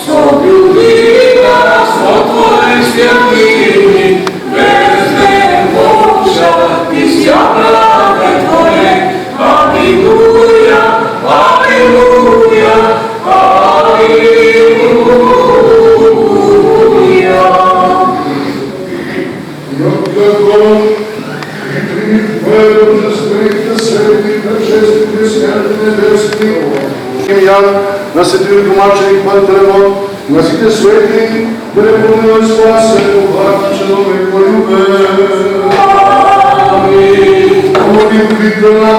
Sobrio vida, só tu és святыни, бездне Божа, и славы Твоей. Аллилуйя, аллилуйя, аллилуйя. На свети домаченик Пантелеймон, на сите свети, да не помилуй спасен, обрачено ме полюбе. Амин. Помолим Христа,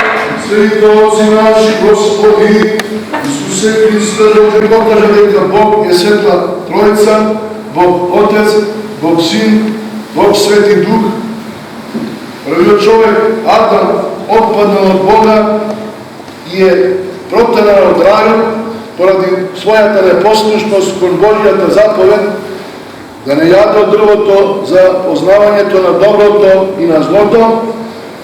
светите Отци наши, Господи, Исусе Христе, Боже, покажа дека Бог е светла Троица, Бог Отец, Бог Син, Бог Свети Дух. Првиот човек, Адам, отпаднал од Бога и е протеран од рајот поради својата непослушност кон Божјата заповед да не јаде од дрвото за познавањето на доброто и на злото,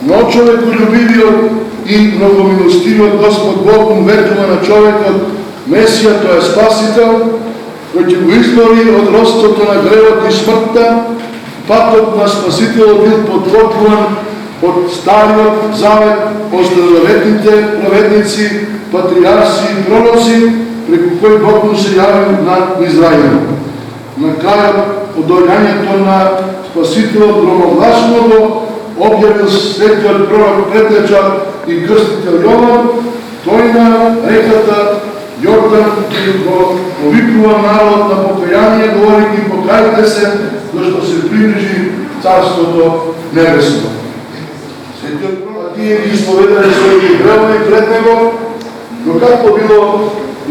но човеколюбивиот и многомилостивиот Господ Бог му ветува на човекот Месија, тој е Спасител, кој ќе го избави од робството на гревот и смртта. Патот на Спасителот бил подготвуван од Стариот Завет, од старозаветните праведници, патриарси и пророци, преку кој Бог му се јавил на Израил. На крајот од доаѓањето на Спасителот громогласно го објавил светиот пророк Претечар и крстител Јован, тој на реката Јордан го повикува народ на покаяние, говорејќи покајте се, зашто се приближи Царството Небесно. Светиот пророк тие ги исповедале своите гревови пред него, но како било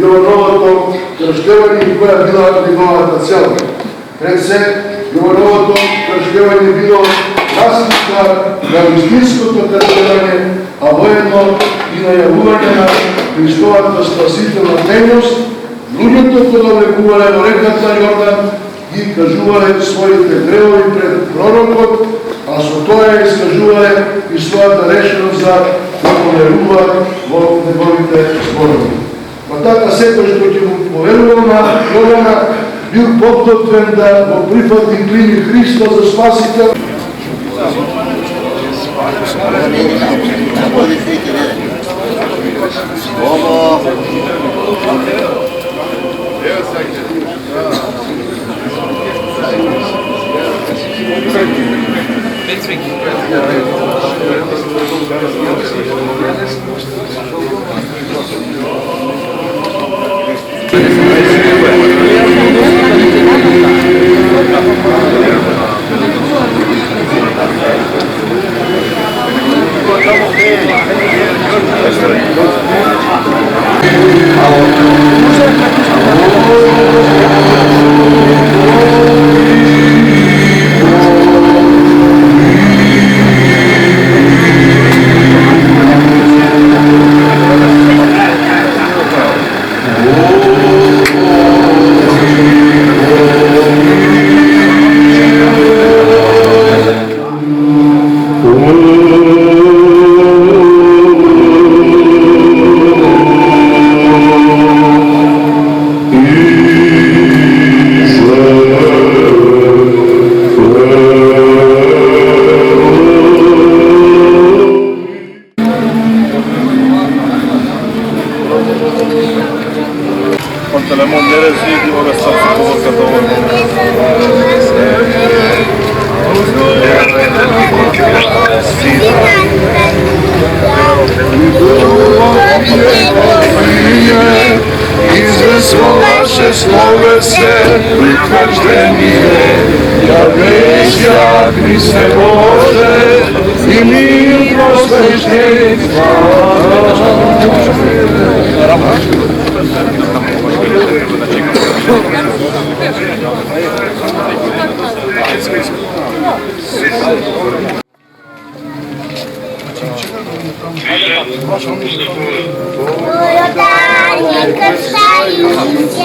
Јовановото крштевање и која била неговата цел? Пред се, Јовановото крштевање било наслика на вистинското крштевање, а воедно и најавување на Христовата спасителна дейност. Луѓето кога влегувале во реката Јордан ги кажувале своите гревови пред пророкот, а со тоа искажувале и својата решеност за да поверуваат во неговите зборови. Па така секој што ќе му поверувал на Јована бил подготвен да го прифати клини Христа за Спасител. Пантелеймон не разиди ога срцето во католото. Извесно наше словесе утвърждение, Јавеја Христе Боже, и мир просвещенства. Молодая красавица,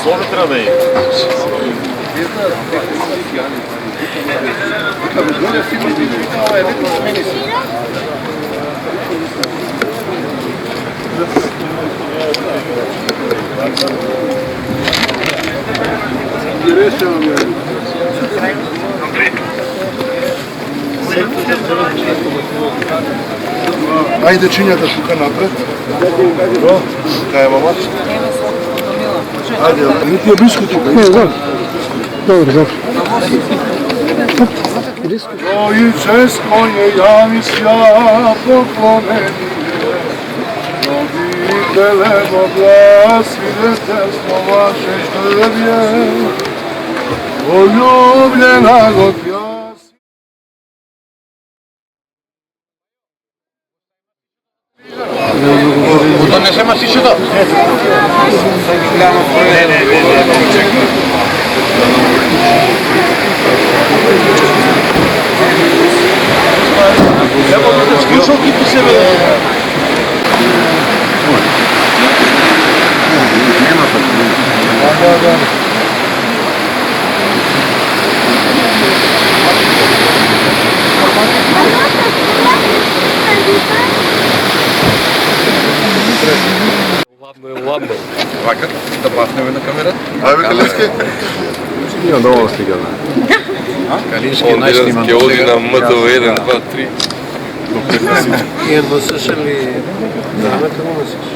Слово треба да е. Ајде чинјата тука напред. Кај е мама? Ајде, не ти е близко тука. Не, да. Добро, добро. Тројческо je јави сја поклонени, родителе бога свидетелство ваше што е, полюбljena го тја. Донесемо си сюда. Слушалки по себе. Ладно. Вака, да паснеме на камерата. Ајде, Калински. Имам доволно стига. Калински е најстиман. Ќе оди на МТВ 1, 2, 3. Ја носиш ли времето го носиш?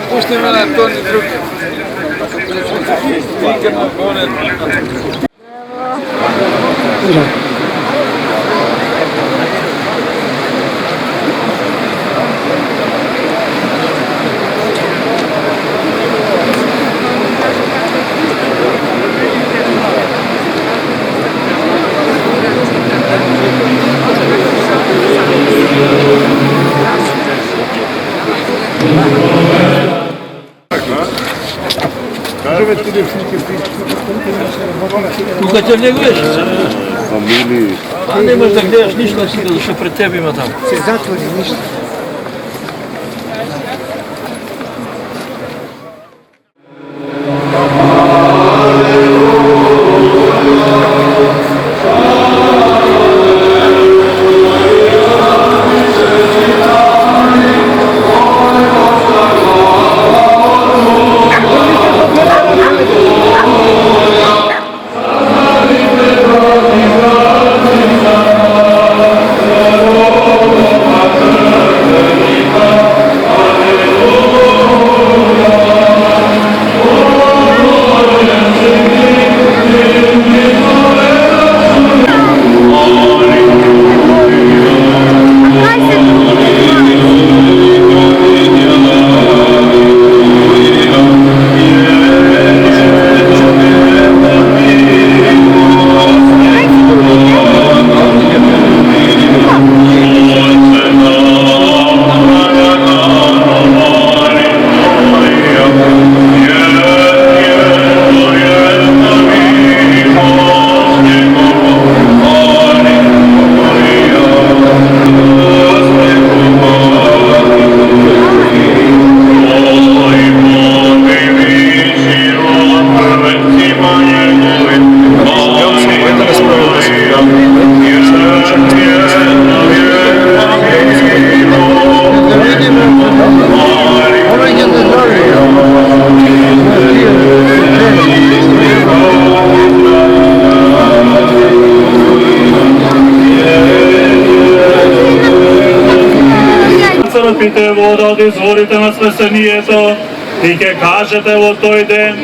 Пусти ме на тони други. Тука ќе влегуваш? А не можеш да гледаш ништо, што пред тебе има таму. Се затвори ништо. изворите на спасението и ке кажете во тој ден: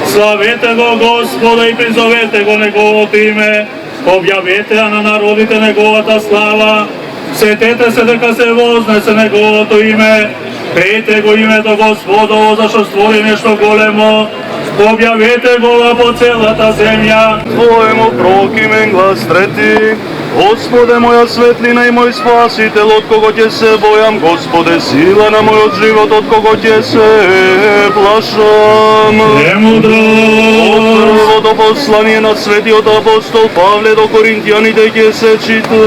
славете го Господа и призовете го Неговото име, објавете ја на народите Неговата слава, сетете се дека се вознесе Неговото име, пејте го името Господово, зашто створи нешто големо, објавете го по целата земја. Твоему прокимен глас трети: Господе, моја светлина и мој спасител, од кого ќе се бојам, Господе, сила на мојот живот, од кого ќе се плашам. Премудрост. Од првото послание на светиот апостол Павле до Коринтијаните ќе се чита.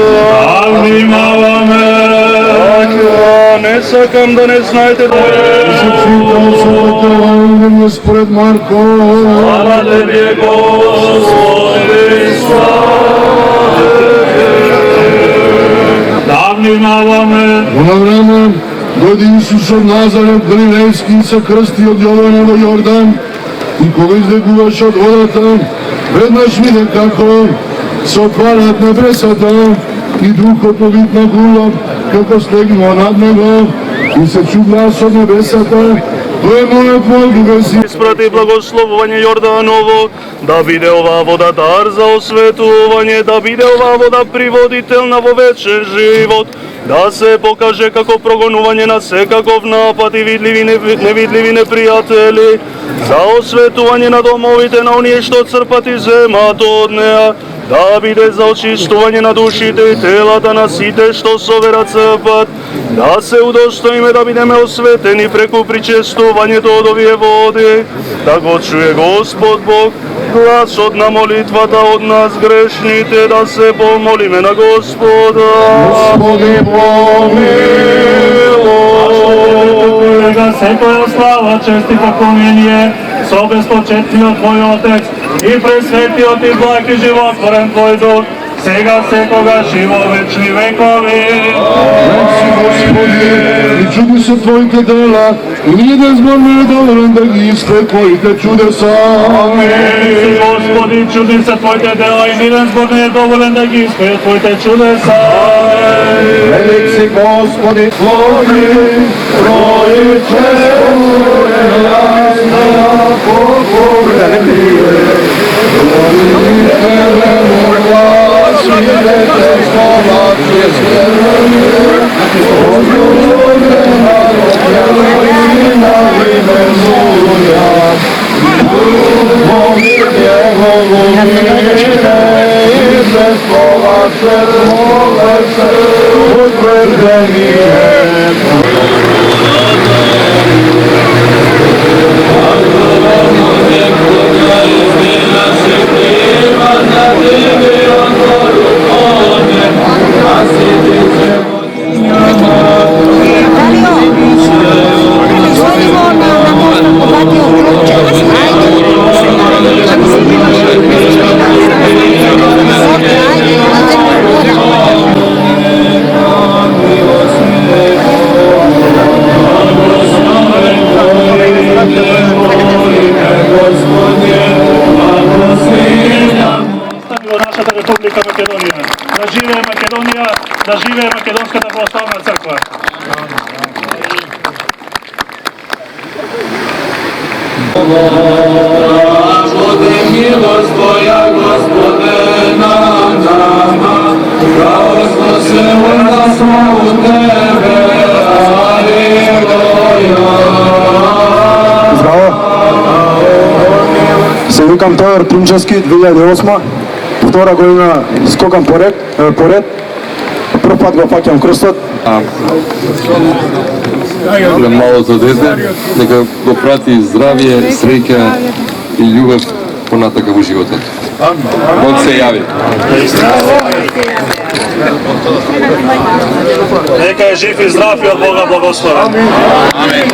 Внимаваме. Не сакам да не знаете да Евангелие според Марко. Слава Тебе, Господи, слава Тебе. Да внимаваме. Оно време дојде Исус од Назарет Галилејски и се крсти од Јована во Јордан, и кога излегуваше од водата, веднаш виде како се отвараат небесата и духот во вид на гулав, како слегнува над него, и се чу глас од небесата: тој е мојот возлюбен син. Испрати благословување Јорданово, да биде оваа вода дар за осветување, да биде оваа вода приводителна во вечен живот, да се покаже како прогонување на секаков напад и видливи невидливи непријатели, за осветување на домовите на оние што црпат и земат од неа, да биде за очистување на душите и телата на сите што со вера црпат, да се удостоиме да бидеме осветени преку причестувањето од овие води, да го чуе Господ Бог гласот на молитвата од нас грешните, да се помолиме на Господа. Господи, помилуј. Да секоја слава, чест и поклонение со безпочетниот Твој Отец и пресветиот и благ и животворен Твој Дух, сега секогаш и во вечни векови. Господи, и чуди се Твоите дела, и ниједен збор не е доволен да ги испре Твоите чудеса. Амин. Господи, чуди се Твоите дела, и ниједен збор не е доволен да ги испре Твоите чудеса. Велик си Господи Твои, Троице, Република Македонија. Да живее Македонија, да живее Македонската православна црква. Господи, милост Твоја, Господе, на nama, pravosno se odnosno u Tebe, Aleluja. Zdravo, se vikam Teodor Primčevski, 2008. Втора година скокам поред. Прв пат го фаќам крстот. Малото дете, нека го прати здравие, среќа и љубов понатака во животот. Бог се јави. Нека е жив и здрав и од Бога благословен. Амин.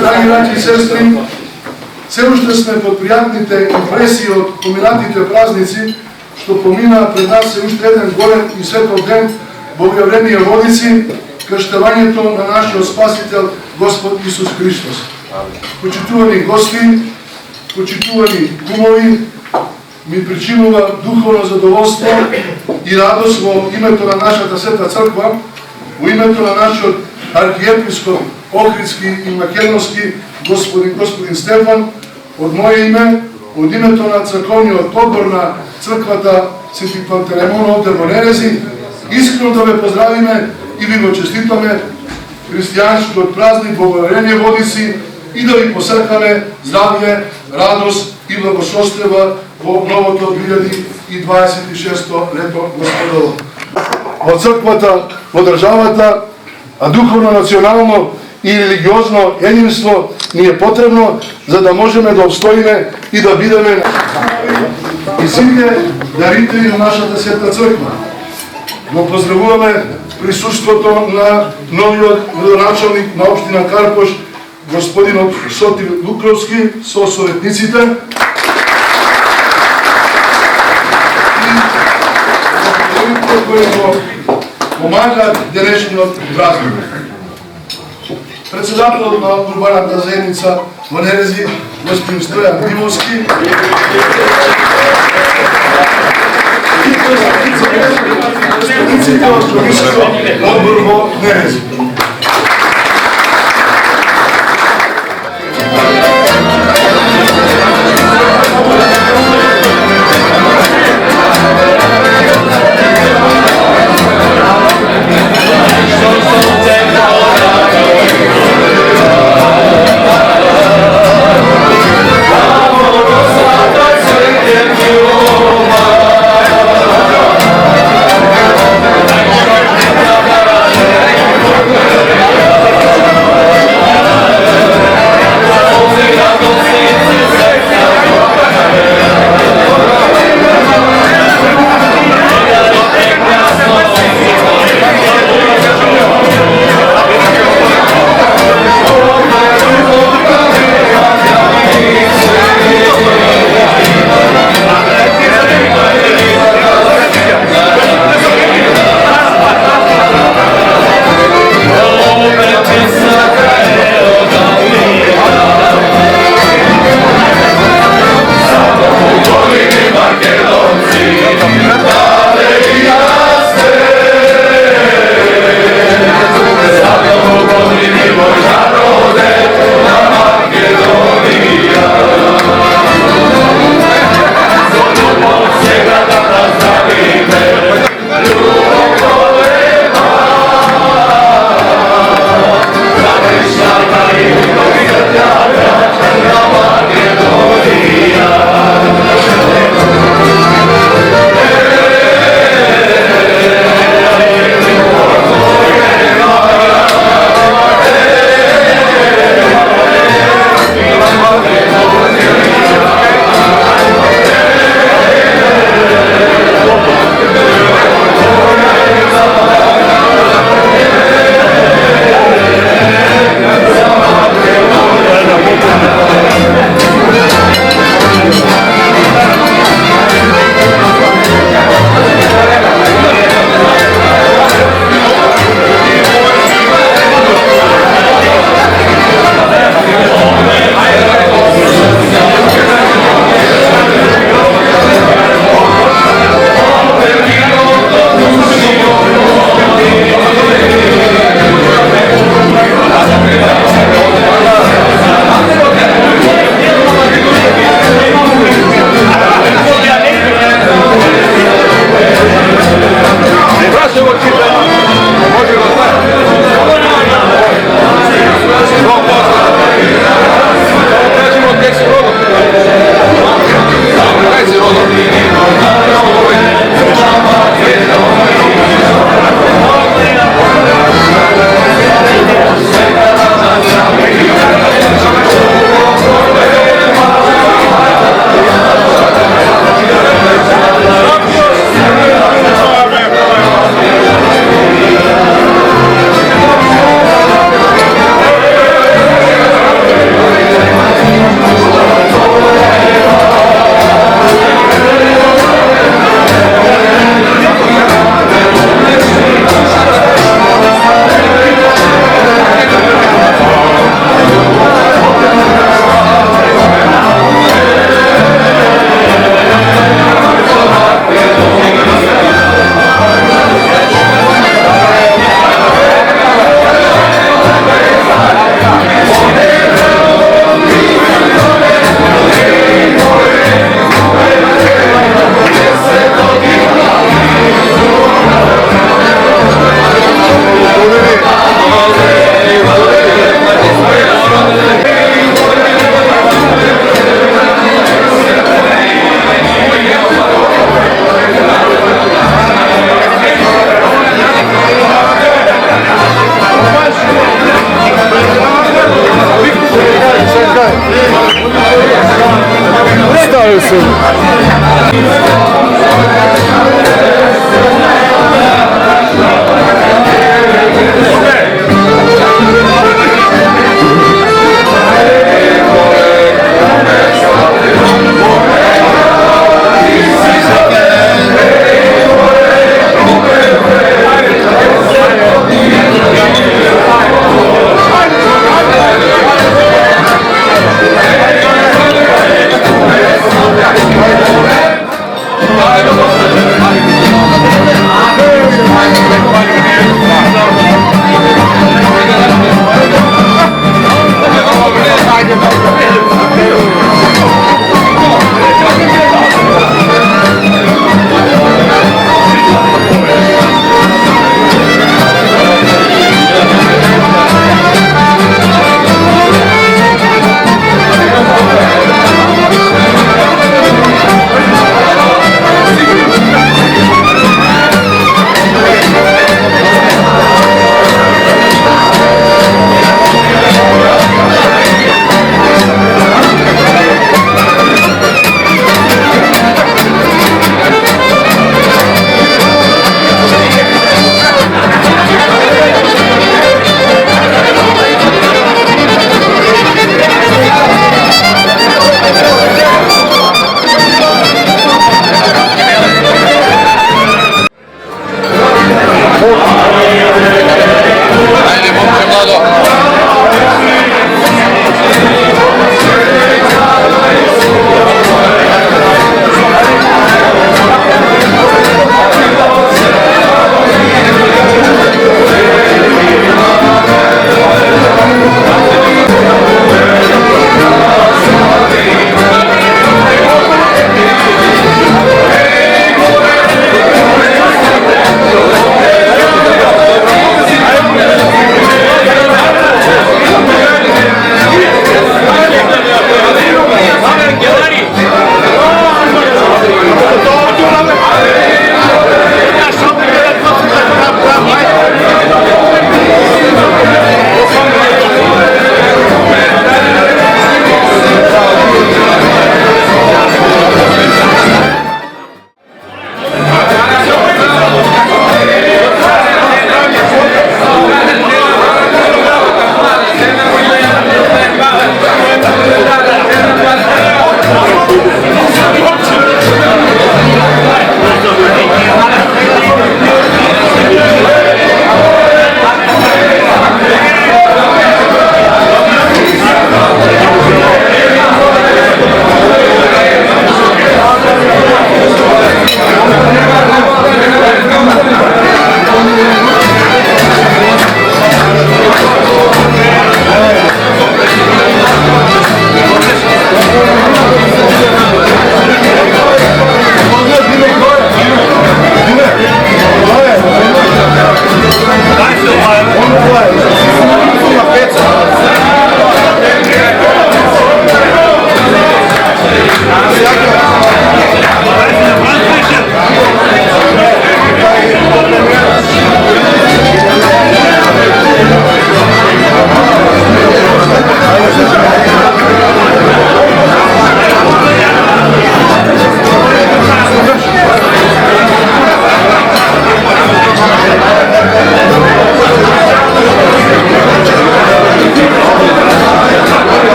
Драги браќи и сестри, се уште сме под пријатните импресии од поминатите празници, што помина пред нас се уште еден голем и светол ден Богојавление Водици, крштевањето на нашиот Спасител Господ Исус Христос. Почитувани гости, почитувани кумови, ми причинува духовно задоволство и радост во името на нашата Света Црква, во името на нашиот архиепископ Охридски и Македонски господин Стефан, од моје име, од името на црковниот одбор на црквата Свети Пантелеймон овде во Нерези, искрено да ве поздравиме и ви го честитаме христијанскиот празник Богојавление Водици и да ви посакаме здравје, радост и благосостојба во новото 2026 лето Господово. Во црквата, во државата, а духовно, национално и религиозно единство ни е потребно за да можеме да обстоиме и да бидеме и сите дарители на нашата Света Црква. Го поздравуваме присуството на новиот градоначалник на општина Карпош, господинот Сотир Лукровски со советниците и кои го помагаат денешниот празник. Председател на урбаната заедница во Нерези, господин Стојан Димовски, и представниците од Комисијскиот одбор во Нерези.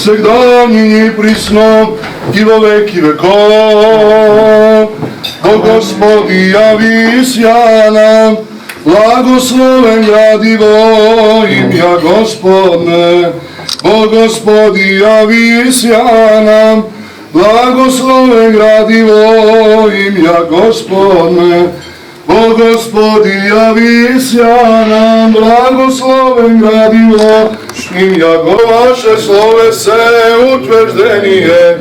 сегдани и присно, и во веки веков. О Господи, јави сја нам, благословен гради во имја Господне. О Господи, јави сја нам, благословен гради во имја Господне. О Господи, јави сја нам, благословен гради во имја Ваше слове се утверждение.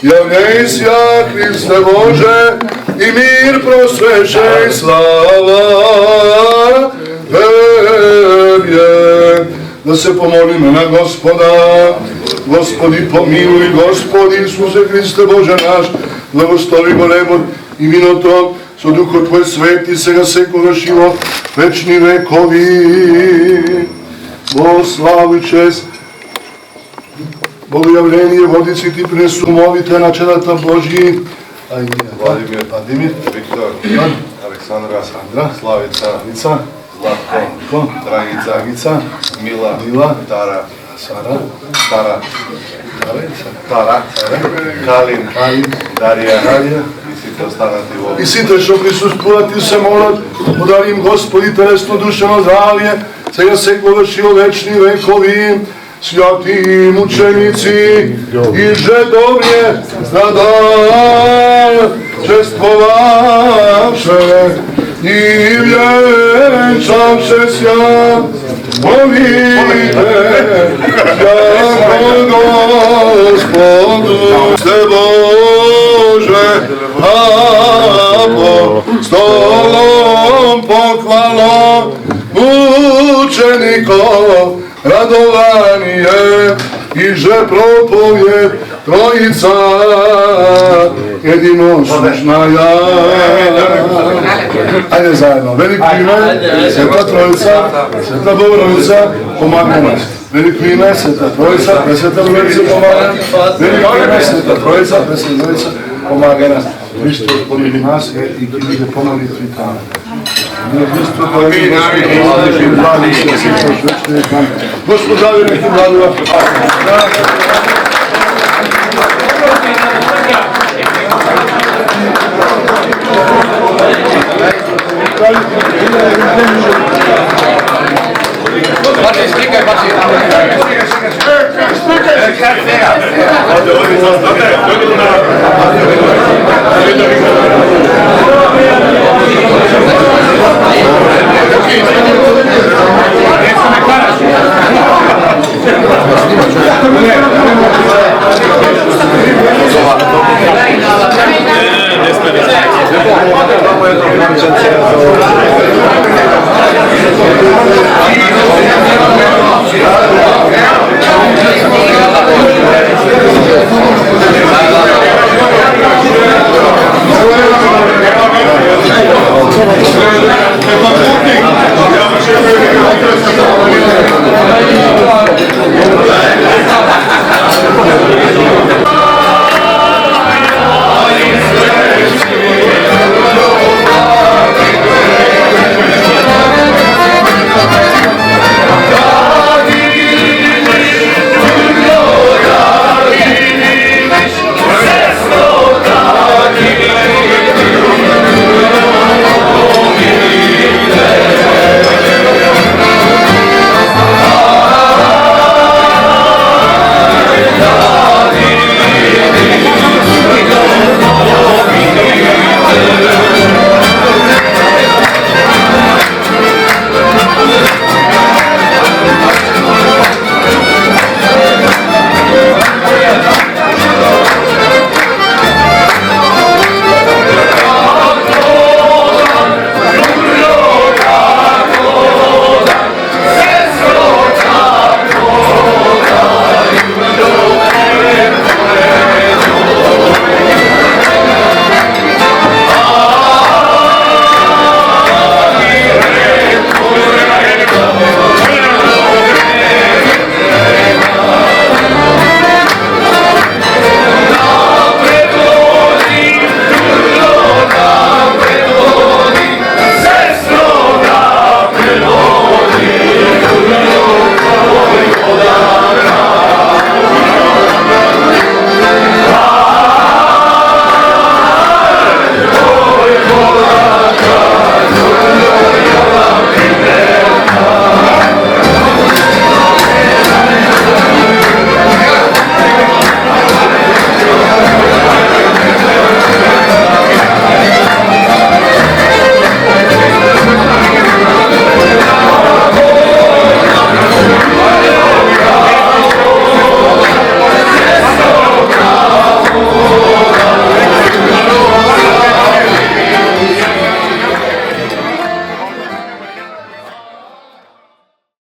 Јавнеј сја Христе Боже, и мир просвеше и слава Тебе. Да се помолиме на Господа. Господи помилуј, Господи Исусе Христе Боже наш, благослови го небот и виното со Духот Твој свет и сега секогаш и во вечни векови. Во славу и чест, Богојавление, водици Ти принесу молите на чедата Божји. Владимир, Виктор, Александра, Славица, Златко, Драгица, Мила, Тара, Калин, Дарија и сите останати во. И сите што присуствуваат и се молат, подари им Господи телесно душевно здравје, сега секогаш и во вечни векови. Свјати мученици и же добре страда чествоваше и вјенчавше сја молите јако Господу сте Боже апостолом похвало мучеников радование и же проповед Троица единошная. Ајде заедно. Велико име, Света Троица, Света Богородица, помага нас. Велико име, Света Троица, Пресвета Богородица, помага нас. Велико име, Света Троица, Пресвета Богородица, помага нас. Христос помили нас и ги биде помали Твоите. Господа, ви нека благова. Бачи, стрикај, бачи. Стрикај.